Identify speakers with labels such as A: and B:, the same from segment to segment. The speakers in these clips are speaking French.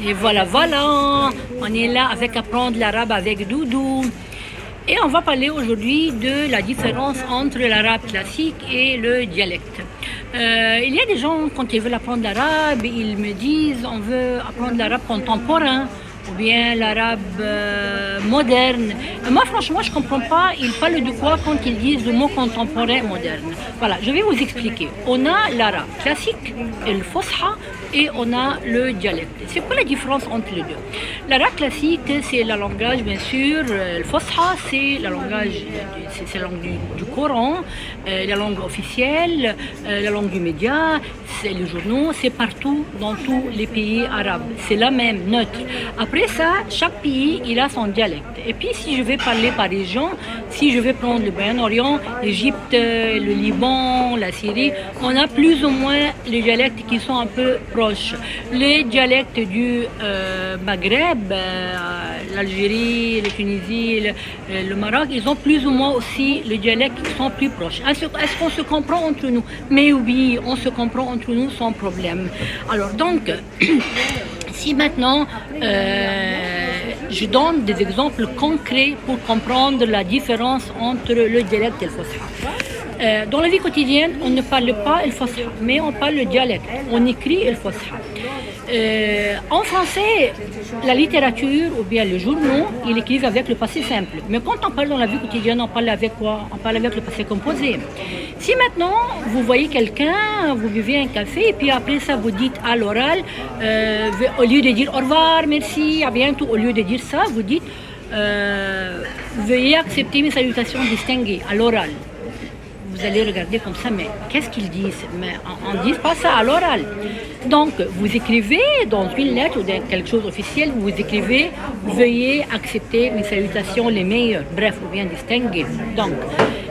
A: Et voilà, voilà, on est là avec apprendre l'arabe avec Doudou. Et on va parler aujourd'hui de la différence entre l'arabe classique et le dialecte. Il y a des gens, quand ils veulent apprendre l'arabe, ils me disent on veut apprendre l'arabe contemporain ou bien l'arabe moderne. Moi, franchement, je ne comprends pas, ils parlent de quoi quand ils disent le mot contemporain moderne. Voilà, je vais vous expliquer. On a l'arabe classique, le fosha, et on a le dialecte. C'est quoi la différence entre les deux? L'arabe classique, c'est le langage, bien sûr. Le fosha, c'est le langage, c'est la langue du Coran, la langue officielle, la langue du média, c'est les journaux, c'est partout dans tous les pays arabes. C'est la même, neutre. Après ça, chaque pays, il a son dialecte. Et puis, si je vais parler par région, si je vais prendre le Moyen-Orient, l'Égypte, le Liban, la Syrie, on a plus ou moins les dialectes qui sont un peu proches. Les dialectes du Maghreb, l'Algérie, la Tunisie, le Maroc, ils ont plus ou moins aussi les dialectes qui sont plus proches. Est-ce qu'on se comprend entre nous? Mais oui, on se comprend entre nous sans problème. Alors donc, si maintenant je donne des exemples concrets pour comprendre la différence entre le dialecte et le fosha. Dans la vie quotidienne, on ne parle pas le fosha, mais on parle le dialecte. On écrit le fosha. En français, la littérature ou bien les journaux, ils écrivent avec le passé simple. Mais quand on parle dans la vie quotidienne, on parle avec quoi? On parle avec le passé composé. Si maintenant, vous voyez quelqu'un, vous buvez un café, et puis après ça, vous dites à l'oral, au lieu de dire au revoir, merci, à bientôt, au lieu de dire ça, vous dites veuillez accepter mes salutations distinguées à l'oral. Vous allez regarder comme ça, mais qu'est-ce qu'ils disent? Mais on ne dit pas ça à l'oral. Donc, vous écrivez dans une lettre ou dans quelque chose d'officiel, vous écrivez « Veuillez accepter mes salutations les meilleures », bref, ou bien distinguées. Donc,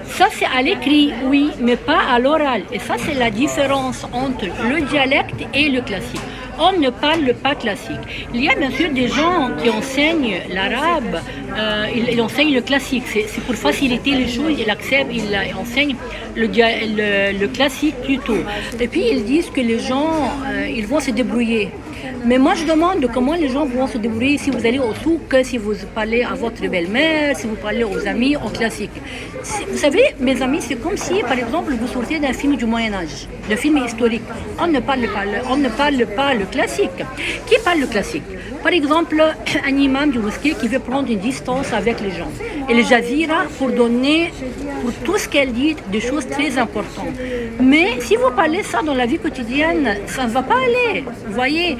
A: ça c'est à l'écrit, oui, mais pas à l'oral. Et ça c'est la différence entre le dialecte et le classique. On ne parle pas classique. Il y a bien sûr des gens qui enseignent l'arabe, ils enseignent le classique. C'est pour faciliter les choses, ils enseignent le classique plutôt. Et puis ils disent que les gens, ils vont se débrouiller. Mais moi je demande comment les gens vont se débrouiller si vous allez au souk, si vous parlez à votre belle-mère, si vous parlez aux amis en classique. Vous savez, mes amis, c'est comme si, par exemple, vous sortez d'un film du Moyen-Âge, d'un film historique. On ne parle pas le classique. Qui parle le classique? Par exemple, un imam du mosquée qui veut prendre une distance avec les gens. Et le Jazira pour donner, pour tout ce qu'elle dit, des choses très importantes. Mais si vous parlez ça dans la vie quotidienne, ça ne va pas aller. Vous voyez,